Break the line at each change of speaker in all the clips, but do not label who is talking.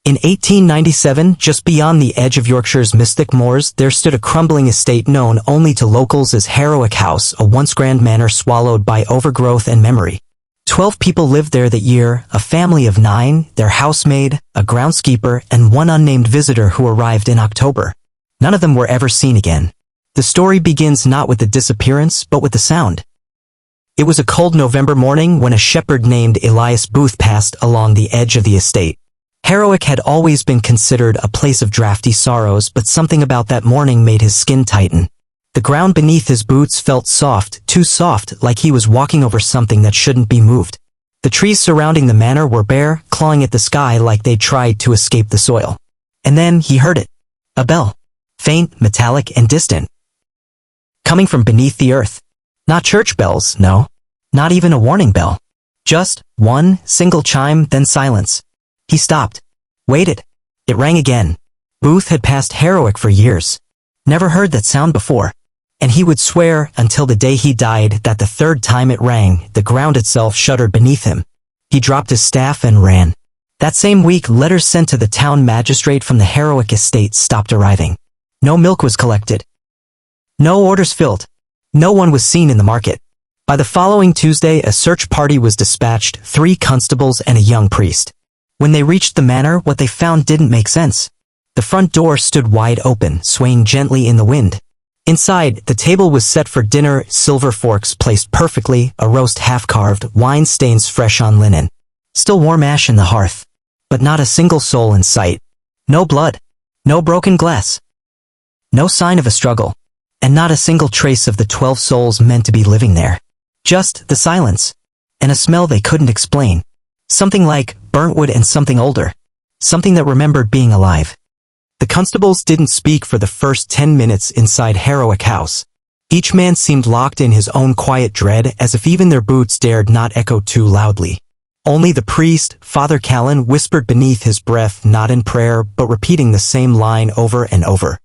In 1897, just beyond the edge of Yorkshire's mystic moors, there stood a crumbling estate known only to locals as Harrowwick House, a once grand manor swallowed by overgrowth and memory. 12 people lived there that year, a family of 9, their housemaid, a groundskeeper, and one unnamed visitor who arrived in October. None of them were ever seen again. The story begins not with the disappearance, but with the sound. It was a cold November morning when a shepherd named Elias Booth passed along the edge of the estate. Harrowwick had always been considered a place of drafty sorrows, but something about that morning made his skin tighten. The ground beneath his boots felt soft, too soft, like he was walking over something that shouldn't be moved. The trees surrounding the manor were bare, clawing at the sky like they'd tried to escape the soil. And then he heard it. A bell. Faint, metallic, and distant. Coming from beneath the earth. Not church bells, no. Not even a warning bell. Just one single chime, then silence. He stopped. Waited. It rang again. Booth had passed Harrowwick for years. Never heard that sound before. And he would swear, until the day he died, that the third time it rang, the ground itself shuddered beneath him. He dropped his staff and ran. That same week, letters sent to the town magistrate from the Harrowwick estate stopped arriving. No milk was collected. No orders filled. No one was seen in the market. By the following Tuesday, a search party was dispatched, 3 constables and a young priest. When they reached the manor, what they found didn't make sense. The front door stood wide open, swaying gently in the wind. Inside, the table was set for dinner, silver forks placed perfectly, a roast half-carved, wine stains fresh on linen. Still warm ash in the hearth. But not a single soul in sight. No blood. No broken glass. No sign of a struggle. And not a single trace of the 12 souls meant to be living there. Just the silence. And a smell they couldn't explain. Something like burnt wood and something older. Something that remembered being alive. The constables didn't speak for the first 10 minutes inside Harrowwick House. Each man seemed locked in his own quiet dread, as if even their boots dared not echo too loudly. Only the priest, Father Callan, whispered beneath his breath, not in prayer, but repeating the same line over and over.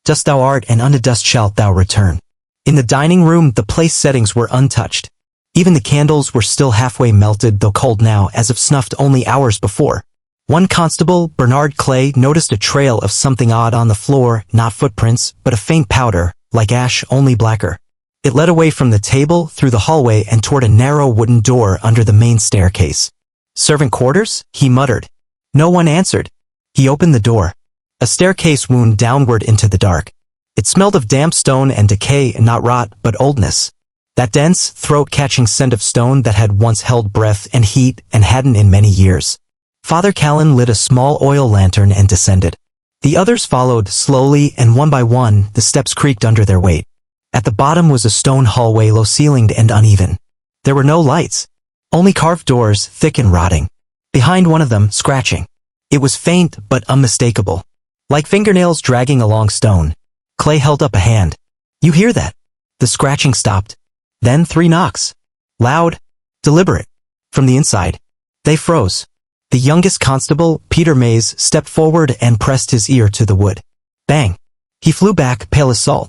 Dust thou art, and unto dust shalt thou return. In the dining room, the place settings were untouched. Even the candles were still halfway melted, though cold now, as if snuffed only hours before. One constable, Bernard Clay, noticed a trail of something odd on the floor, not footprints, but a faint powder, like ash, only blacker. It led away from the table, through the hallway, and toward a narrow wooden door under the main staircase. Servant quarters? He muttered. No one answered. He opened the door. A staircase wound downward into the dark. It smelled of damp stone and decay, not rot, but oldness. That dense, throat-catching scent of stone that had once held breath and heat and hadn't in many years. Father Callan lit a small oil lantern and descended. The others followed slowly, and one by one, the steps creaked under their weight. At the bottom was a stone hallway, low-ceilinged and uneven. There were no lights. Only carved doors, thick and rotting. Behind one of them, scratching. It was faint, but unmistakable. Like fingernails dragging along stone. Clay held up a hand. You hear that? The scratching stopped. Then 3 knocks. Loud. Deliberate. From the inside. They froze. The youngest constable, Peter Mays, stepped forward and pressed his ear to the wood. Bang. He flew back, pale as salt.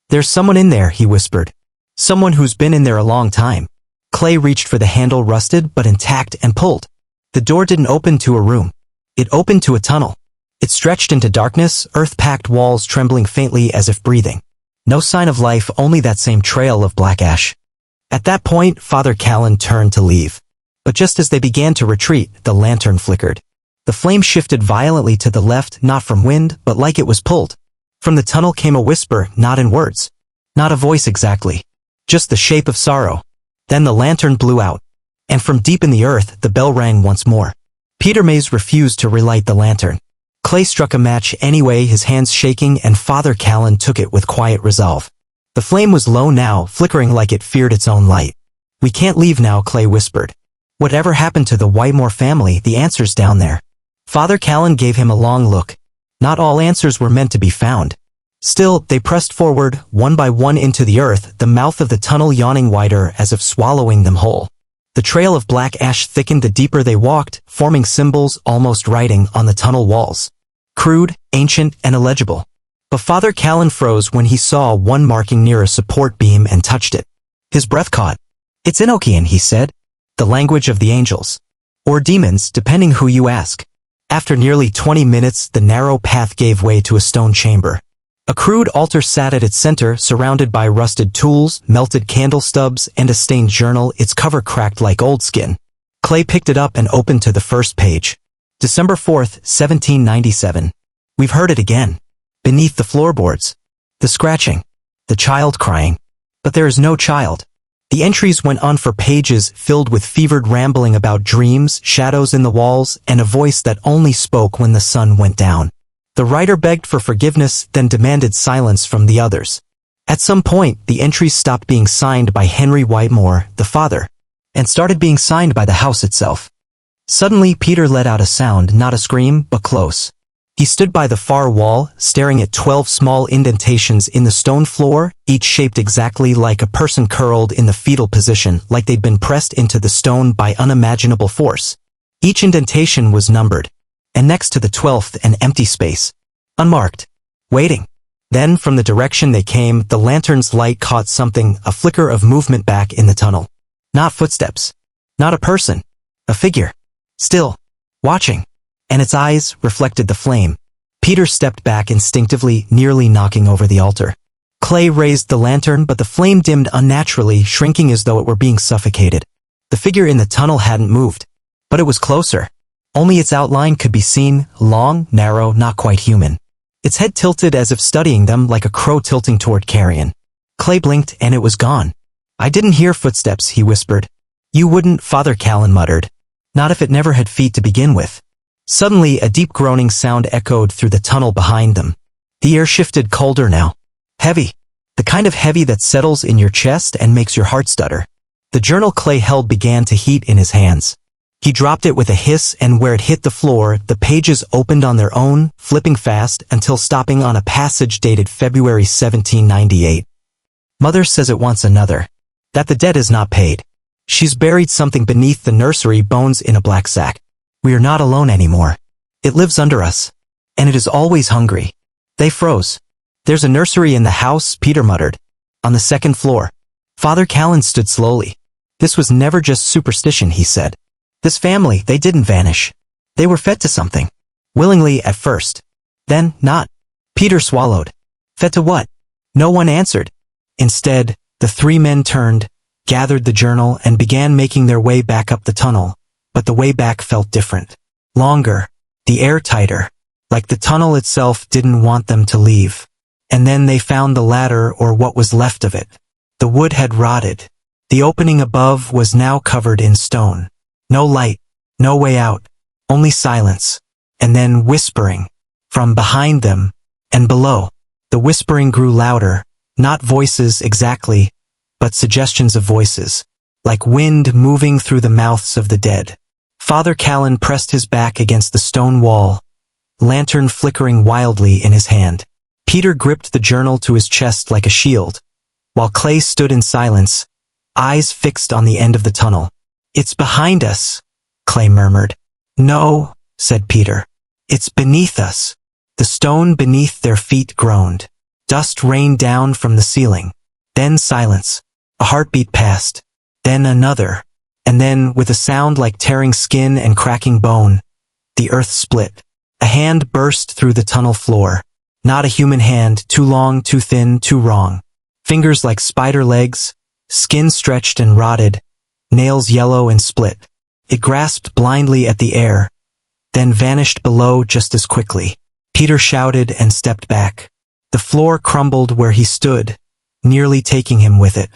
There's someone in there, he whispered. Someone who's been in there a long time. Clay reached for the handle, rusted but intact, and pulled. The door didn't open to a room. It opened to a tunnel. It stretched into darkness, earth-packed walls trembling faintly as if breathing. No sign of life, only that same trail of black ash. At that point, Father Callan turned to leave. But just as they began to retreat, the lantern flickered. The flame shifted violently to the left, not from wind, but like it was pulled. From the tunnel came a whisper, not in words. Not a voice exactly. Just the shape of sorrow. Then the lantern blew out. And from deep in the earth, the bell rang once more. Peter Mays refused to relight the lantern. Clay struck a match anyway, his hands shaking, and Father Callan took it with quiet resolve. The flame was low now, flickering like it feared its own light. We can't leave now, Clay whispered. Whatever happened to the Whitemore family, the answer's down there. Father Callan gave him a long look. Not all answers were meant to be found. Still, they pressed forward, one by one into the earth, the mouth of the tunnel yawning wider as if swallowing them whole. The trail of black ash thickened the deeper they walked, forming symbols almost writing on the tunnel walls. Crude, ancient, and illegible. But Father Callan froze when he saw one marking near a support beam and touched it. His breath caught. It's Enochian, he said. The language of the angels. Or demons, depending who you ask. After nearly 20 minutes, the narrow path gave way to a stone chamber. A crude altar sat at its center, surrounded by rusted tools, melted candle stubs, and a stained journal, its cover cracked like old skin. Clay picked it up and opened to the first page. December 4th, 1797. We've heard it again. Beneath the floorboards. The scratching. The child crying. But there is no child. The entries went on for pages, filled with fevered rambling about dreams, shadows in the walls, and a voice that only spoke when the sun went down. The writer begged for forgiveness, then demanded silence from the others. At some point, the entries stopped being signed by Henry Whitemore, the father, and started being signed by the house itself. Suddenly, Peter let out a sound, not a scream, but close. He stood by the far wall, staring at 12 small indentations in the stone floor, each shaped exactly like a person curled in the fetal position, like they'd been pressed into the stone by unimaginable force. Each indentation was numbered, and next to the 12th an empty space. Unmarked. Waiting. Then, from the direction they came, the lantern's light caught something, a flicker of movement back in the tunnel. Not footsteps. Not a person. A figure. Still. Watching. And its eyes reflected the flame. Peter stepped back instinctively, nearly knocking over the altar. Clay raised the lantern, but the flame dimmed unnaturally, shrinking as though it were being suffocated. The figure in the tunnel hadn't moved. But it was closer. Only its outline could be seen, long, narrow, not quite human. Its head tilted as if studying them, like a crow tilting toward carrion. Clay blinked, and it was gone. I didn't hear footsteps, he whispered. You wouldn't, Father Callan muttered. Not if it never had feet to begin with. Suddenly, a deep groaning sound echoed through the tunnel behind them. The air shifted colder now. Heavy. The kind of heavy that settles in your chest and makes your heart stutter. The journal Clay held began to heat in his hands. He dropped it with a hiss, and where it hit the floor, the pages opened on their own, flipping fast until stopping on a passage dated February 1798. Mother says it wants another. That the debt is not paid. She's buried something beneath the nursery, bones in a black sack. We are not alone anymore. It lives under us. And it is always hungry. They froze. There's a nursery in the house, Peter muttered. On the second floor. Father Callan stood slowly. This was never just superstition, he said. This family, they didn't vanish. They were fed to something. Willingly at first. Then, not. Peter swallowed. Fed to what? No one answered. Instead, the three men turned, gathered the journal, and began making their way back up the tunnel. But the way back felt different. Longer. The air tighter. Like the tunnel itself didn't want them to leave. And then they found the ladder, or what was left of it. The wood had rotted. The opening above was now covered in stone. No light. No way out. Only silence. And then whispering. From behind them. And below. The whispering grew louder. Not voices exactly, but suggestions of voices. Like wind moving through the mouths of the dead. Father Callan pressed his back against the stone wall, lantern flickering wildly in his hand. Peter gripped the journal to his chest like a shield, while Clay stood in silence, eyes fixed on the end of the tunnel. It's behind us, Clay murmured. No, said Peter. It's beneath us. The stone beneath their feet groaned. Dust rained down from the ceiling. Then silence. A heartbeat passed. Then another. And then, with a sound like tearing skin and cracking bone, the earth split. A hand burst through the tunnel floor. Not a human hand, too long, too thin, too wrong. Fingers like spider legs, skin stretched and rotted, nails yellow and split. It grasped blindly at the air, then vanished below just as quickly. Peter shouted and stepped back. The floor crumbled where he stood, nearly taking him with it.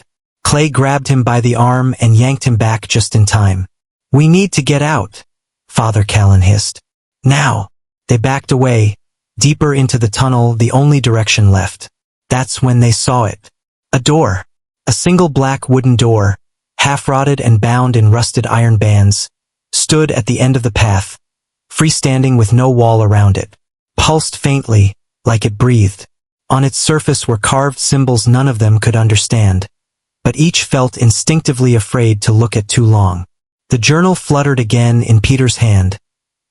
Clay grabbed him by the arm and yanked him back just in time. We need to get out, Father Callan hissed. Now. They backed away, deeper into the tunnel, the only direction left. That's when they saw it. A door. A single black wooden door, half-rotted and bound in rusted iron bands, stood at the end of the path, freestanding with no wall around it. Pulsed faintly, like it breathed. On its surface were carved symbols none of them could understand, but each felt instinctively afraid to look at too long. The journal fluttered again in Peter's hand,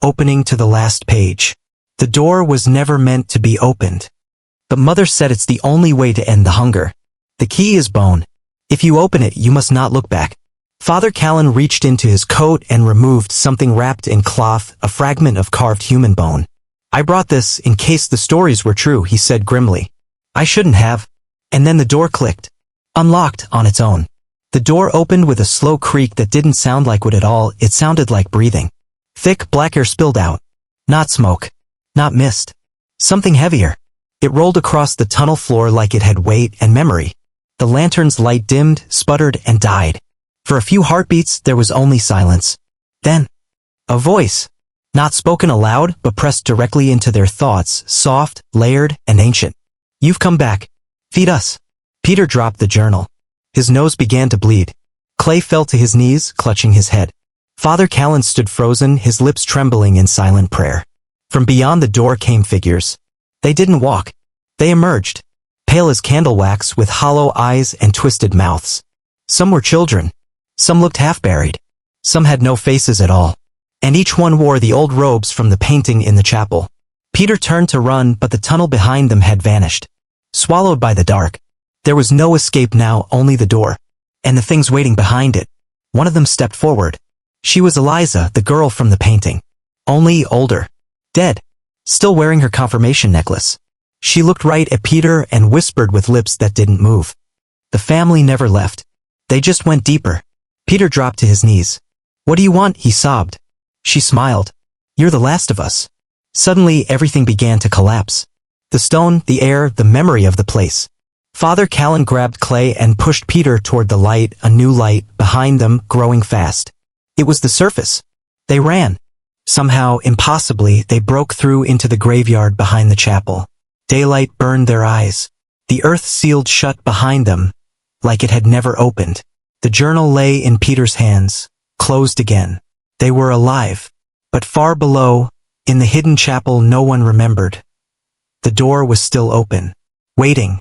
opening to the last page. The door was never meant to be opened. But Mother said it's the only way to end the hunger. The key is bone. If you open it, you must not look back. Father Callan reached into his coat and removed something wrapped in cloth, a fragment of carved human bone. "I brought this in case the stories were true," he said grimly. "I shouldn't have." And then the door clicked. Unlocked on its own. The door opened with a slow creak that didn't sound like wood at all, it sounded like breathing. Thick, black air spilled out. Not smoke. Not mist. Something heavier. It rolled across the tunnel floor like it had weight and memory. The lantern's light dimmed, sputtered, and died. For a few heartbeats, there was only silence. Then, a voice. Not spoken aloud, but pressed directly into their thoughts, soft, layered, and ancient. "You've come back. Feed us." Peter dropped the journal. His nose began to bleed. Clay fell to his knees, clutching his head. Father Callan stood frozen, his lips trembling in silent prayer. From beyond the door came figures. They didn't walk. They emerged. Pale as candle wax, with hollow eyes and twisted mouths. Some were children. Some looked half-buried. Some had no faces at all. And each one wore the old robes from the painting in the chapel. Peter turned to run, but the tunnel behind them had vanished. Swallowed by the dark. There was no escape now, only the door. And the things waiting behind it. One of them stepped forward. She was Eliza, the girl from the painting. Only older. Dead. Still wearing her confirmation necklace. She looked right at Peter and whispered with lips that didn't move. The family never left. They just went deeper. Peter dropped to his knees. "What do you want?" he sobbed. She smiled. "You're the last of us." Suddenly everything began to collapse. The stone, the air, the memory of the place. Father Callan grabbed Clay and pushed Peter toward the light, a new light, behind them, growing fast. It was the surface. They ran. Somehow, impossibly, they broke through into the graveyard behind the chapel. Daylight burned their eyes. The earth sealed shut behind them, like it had never opened. The journal lay in Peter's hands, closed again. They were alive. But far below, in the hidden chapel no one remembered. The door was still open. Waiting.